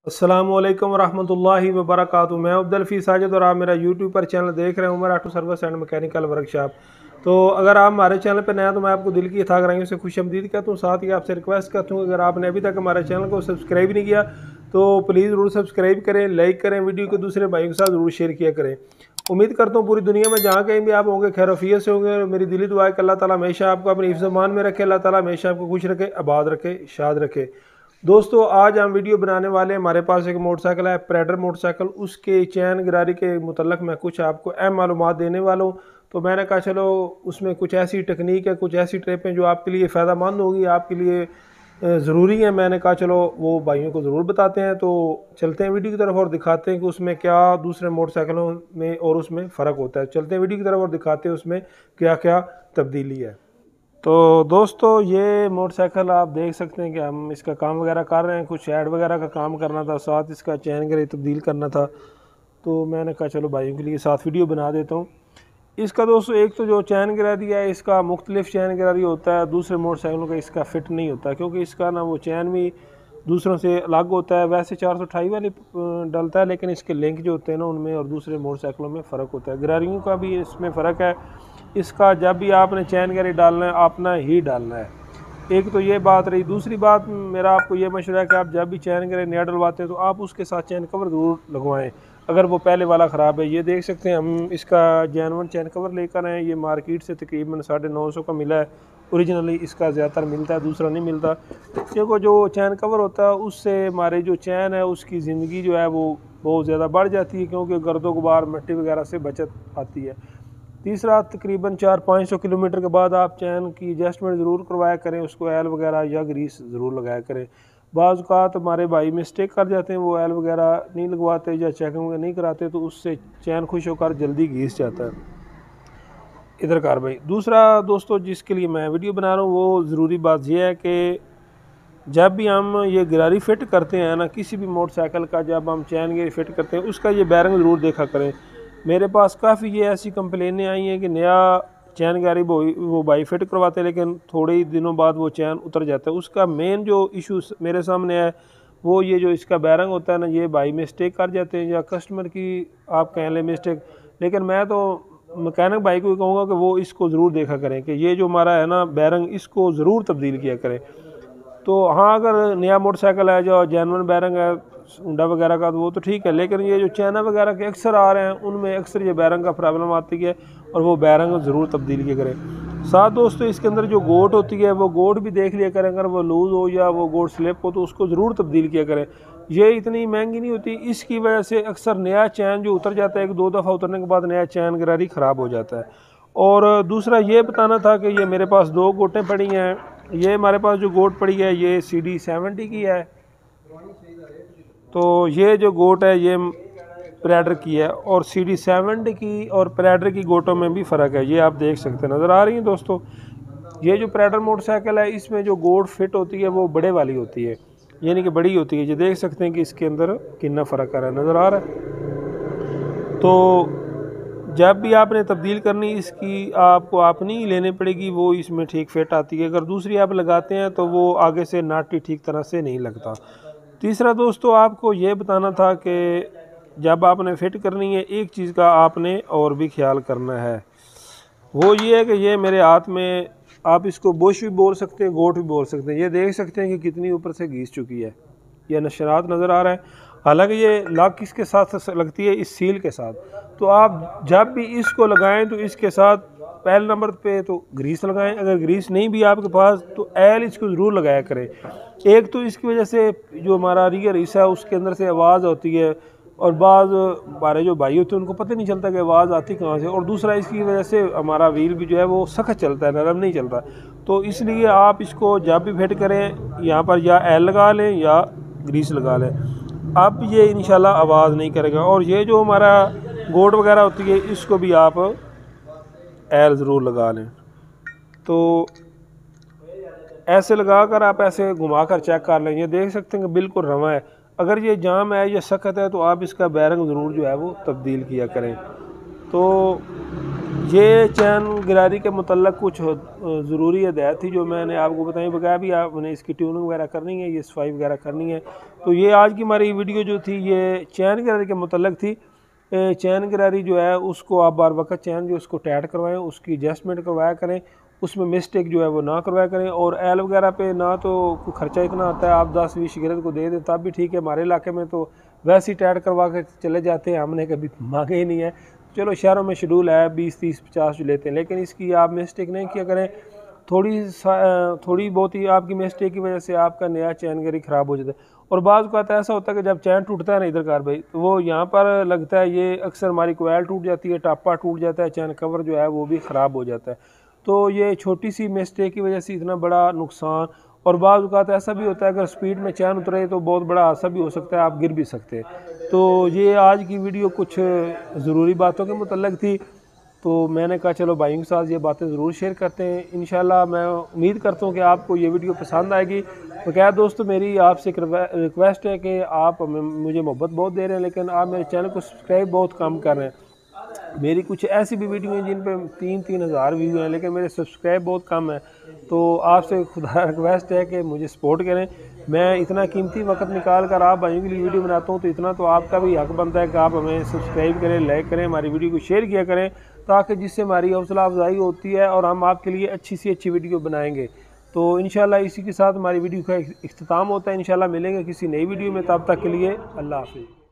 अस्सलामुअलैकुम वरहमतुल्लाहि वबरकातुहू। मैं अब्दुल साजिद और आप मेरा यूट्यूब पर चैनल देख रहे हैं Umar auto service and mechanical workshop. तो अगर आप हमारे चैनल पर नया तो मैं आपको दिल की यथा गहराइयों से खुशअमदीद कहता हूँ। साथ ही आपसे रिक्वेस्ट करता हूँ अगर आपने अभी तक हमारे चैनल को सब्सक्राइब नहीं किया तो प्लीज़ ज़रूर सब्सक्राइब करें, लाइक करें, वीडियो को दूसरे भाइयों के साथ ज़रूर शेयर किया करें। उम्मीद करता हूँ पूरी दुनिया में जहाँ कहीं भी आप होंगे खैर से होंगे। और मेरी दिली दुआ है कि अल्लाह ताला हमेशा आपको अपनी हिफ्ज़-ए-मान में रखे, अल्लाह ताला हमेशा आपको खुश रखे, आबाद रखे, शाद रखे। दोस्तों आज हम वीडियो बनाने वाले हैं। हमारे पास एक मोटरसाइकिल है, प्रेडर मोटरसाइकिल। उसके चैन गिरारी के मुतल्लक मैं कुछ आपको अहम मालूमात देने वाला हूँ। तो मैंने कहा चलो उसमें कुछ ऐसी टेक्निक है, कुछ ऐसी ट्रिप हैं जो आपके लिए फ़ायदेमंद होगी, आपके लिए ज़रूरी है। मैंने कहा चलो वो भाइयों को ज़रूर बताते हैं। तो चलते हैं वीडियो की तरफ और दिखाते हैं कि उसमें क्या दूसरे मोटरसाइकिलों में और उसमें फ़र्क होता है। चलते हैं वीडियो की तरफ और दिखाते हैं उसमें क्या क्या तब्दीली है। तो दोस्तों ये मोटरसाइकिल आप देख सकते हैं कि हम इसका काम वगैरह कर रहे हैं। कुछ ऐड वगैरह का काम करना था, साथ इसका चैन गिरारी तब्दील करना था। तो मैंने कहा चलो भाइयों के लिए साथ वीडियो बना देता हूँ। इसका दोस्तों एक तो जो चैन गिरारी है इसका मुख्तलिफ चैन गिरारी होता है, दूसरे मोटरसाइकिलों का इसका फिट नहीं होता क्योंकि इसका ना वो चैन भी दूसरों से अलग होता है। वैसे 428 वाली डलता है लेकिन इसके लिंक जो होते हैं ना उनमें और दूसरे मोटरसाइकिलों में फ़र्क होता है। गिरारियों का भी इसमें फ़र्क है। इसका जब भी आपने चैन गिरारी डालना है अपना ही डालना है। एक तो ये बात रही। दूसरी बात मेरा आपको ये मशवरा है कि आप जब भी चैन गिरारी नया डलवाते हैं तो आप उसके साथ चैन कवर ज़रूर लगवाएं अगर वो पहले वाला ख़राब है। ये देख सकते हैं हम इसका जेन्युइन चैन कवर लेकर आए। ये मार्केट से तकरीबन 950 का मिला है। ओरिजिनली इसका ज़्यादातर मिलता है, दूसरा नहीं मिलता क्योंकि जो चैन कवर होता है उससे हमारे जो चैन है उसकी ज़िंदगी जो है वो बहुत ज़्यादा बढ़ जाती है क्योंकि गर्दो गुबार मिट्टी वगैरह से बचत आती है। तीसरा तकरीबन 400-500 किलोमीटर के बाद आप चैन की एडजस्टमेंट ज़रूर करवाया करें, उसको ऑयल वगैरह या ग्रीस ज़रूर लगाया करें। बाज़ औक़ात हमारे भाई मिस्टेक कर जाते हैं, वो ऑयल वगैरह नहीं लगवाते या चेकिंग वगैरह नहीं कराते तो उससे चैन खुश होकर जल्दी घिस जाता है। इधर कार भाई। दूसरा दोस्तों जिसके लिए मैं वीडियो बना रहा हूँ वो ज़रूरी बात यह है कि जब भी हम ये गिरारी फिट करते हैं ना किसी भी मोटरसाइकिल का, जब हम चैन गिरारी फिट करते हैं उसका ये बैरिंग ज़रूर देखा करें। मेरे पास काफ़ी ये ऐसी कंप्लेनें आई हैं कि नया चैन गिरारी वो भाई फिट करवाते हैं लेकिन थोड़े ही दिनों बाद वो चैन उतर जाता है। उसका मेन जो इशू मेरे सामने है वो ये जो इसका बैरिंग होता है ना, ये भाई मिस्टेक कर जाते हैं या कस्टमर की आप कह लें मिस्टेक। लेकिन मैं तो मैकेनिक भाई को कहूँगा कि वो इसको ज़रूर देखा करें कि ये जो हमारा है ना बैरिंग इसको ज़रूर तब्दील किया करें। तो हाँ अगर नया मोटरसाइकिल है जो जेन्युइन बैरिंग है हुंडा वगैरह का तो वो तो ठीक है, लेकिन ये जो चाइना वगैरह के अक्सर आ रहे हैं उनमें अक्सर ये बैरिंग का प्रॉब्लम आती है और वो बैरिंग ज़रूर तब्दील किया करें। साथ दोस्तों इसके अंदर जो गोट होती है वो गोट भी देख लिया करें, अगर वो लूज़ हो या वो गोट स्लिप हो तो उसको ज़रूर तब्दील किया करें। ये इतनी महंगी नहीं होती, इसकी वजह से अक्सर नया चैन जो उतर जाता है, 1-2 दफ़ा उतरने के बाद नया चैन गिरारी ख़राब हो जाता है। और दूसरा ये बताना था कि ये मेरे पास 2 गोटें पड़ी हैं। ये हमारे पास जो गोट पड़ी है ये CD 70 की है। तो ये जो गोट है ये प्रेडर की है और CD 70 की और प्रेडर की गोटों में भी फ़र्क है। ये आप देख सकते हैं, नज़र आ रही हैं दोस्तों। ये जो प्रेडर मोटरसाइकिल है इसमें जो गोट फिट होती है वो बड़े वाली होती है, यानी कि बड़ी होती है। ये देख सकते हैं कि इसके अंदर कितना फ़र्क आ रहा है, नज़र आ रहा है। तो जब भी आपने तब्दील करनी इसकी आपको अपनी ही लेनी पड़ेगी, वो इसमें ठीक फिट आती है। अगर दूसरी आप लगाते हैं तो वो आगे से नाटी ठीक तरह से नहीं लगता। तीसरा दोस्तों आपको ये बताना था कि जब आपने फ़िट करनी है एक चीज़ का आपने और भी ख्याल करना है, वो ये है कि ये मेरे हाथ में आप इसको बुश भी बोल सकते हैं, गोट भी बोल सकते हैं। ये देख सकते हैं कि कितनी ऊपर से घिस चुकी है, यह नशरात नज़र आ रहा है। हालांकि ये लॉक किसके साथ लगती है, इस सील के साथ। तो आप जब भी इसको लगाएं तो इसके साथ पहले नंबर पे तो ग्रीस लगाएं। अगर ग्रीस नहीं भी आपके पास तो ऑयल इसको ज़रूर लगाया करें। एक तो इसकी वजह से जो हमारा रियर हिस्सा है उसके अंदर से आवाज़ होती है और बाज़ हमारे जो भाई होते हैं उनको पता नहीं चलता कि आवाज़ आती कहाँ से। और दूसरा इसकी वजह से हमारा व्हील भी जो है वो सख्त चलता है, नरम नहीं चलता। तो इसलिए आप इसको जब भी फिट करें यहाँ पर या ऑयल लगा लें या ग्रीस लगा लें, अब ये इंशाल्लाह आवाज़ नहीं करेगा। और ये जो हमारा गोट वगैरह होती है इसको भी आप ऑयल ज़रूर लगा लें। तो ऐसे लगाकर आप ऐसे घुमाकर चेक कर लें, ये देख सकते हैं कि बिल्कुल रवा है। अगर ये जाम है या सख्त है तो आप इसका बैरिंग ज़रूर जो है वो तब्दील किया करें। तो ये चैन गिरारी के मुतल्लक कुछ ज़रूरी हदायत थी जो मैंने आपको बताई, बगैर भी आपने इसकी ट्यूनिंग वगैरह करनी है, ये सफाई वगैरह करनी है। तो ये आज की हमारी वीडियो जो थी ये चैन गिरारी के मुतल्लक थी। चैन गिरारी जो है उसको आप बार वक्त चैन जो उसको टाइट करवाएं, उसकी एडजस्टमेंट करवाया करें, उसमें मिस्टेक जो है वो ना करवाया करें। और एल वगैरह पे ना तो कोई खर्चा इतना आता है, आप 10-20 शिगिरद को दे दें तब भी ठीक है। हमारे इलाके में तो वैसे ही टाइट करवा के चले जाते हैं, हमने कभी मांगे ही नहीं है। चलो शहरों में शेड्यूल है 20-30-50 जो लेते हैं, लेकिन इसकी आप मिस्टेक नहीं किया करें। थोड़ी बहुत ही आपकी मिस्टेक की वजह से आपका नया चैन गिरारी ख़राब हो जाता है। और बाज़ का ऐसा होता है कि जब चैन टूटता है ना इधर कार भाई, तो वो यहाँ पर लगता है, ये अक्सर हमारी कोयल टूट जाती है, टापा टूट जाता है, चैन कवर जो है वो भी ख़राब हो जाता है। तो ये छोटी सी मिस्टेक की वजह से इतना बड़ा नुकसान। और बाज़ औक़ात ऐसा भी होता है अगर स्पीड में चैन उतरे तो बहुत बड़ा हादसा भी हो सकता है, आप गिर भी सकते हैं। तो ये आज की वीडियो कुछ ज़रूरी बातों के मुतल्लिक़ थी, तो मैंने कहा चलो भाइयों के साथ ये बातें ज़रूर शेयर करते हैं। इंशाल्लाह मैं उम्मीद करता हूँ कि आपको ये वीडियो पसंद आएगी। तो क्या दोस्तों, मेरी आपसे एक रिक्वेस्ट है कि आप मुझे मोहब्बत बहुत दे रहे हैं, लेकिन आप मेरे चैनल को सब्सक्राइब बहुत कम कर रहे हैं। मेरी कुछ ऐसी भी वीडियो हैं जिन पे 3-3 हज़ार व्यू हैं, लेकिन मेरे सब्सक्राइब बहुत कम है। तो आपसे खुदा रिक्वेस्ट है कि मुझे सपोर्ट करें। मैं इतना कीमती वक्त निकाल कर आप भाइयों के लिए वीडियो बनाता हूँ, तो इतना तो आपका भी हक बनता है कि आप हमें सब्सक्राइब करें, लाइक करें, हमारी वीडियो को शेयर किया करें, ताकि जिससे हमारी हौसला अफजाई होती है और हम आपके लिए अच्छी सी अच्छी वीडियो बनाएंगे। तो इंशाल्लाह इसी के साथ हमारी वीडियो का इख्तिताम होता है। इंशाल्लाह मिलेंगे किसी नई वीडियो में, तब तक के लिए अल्लाह हाफ़िज़।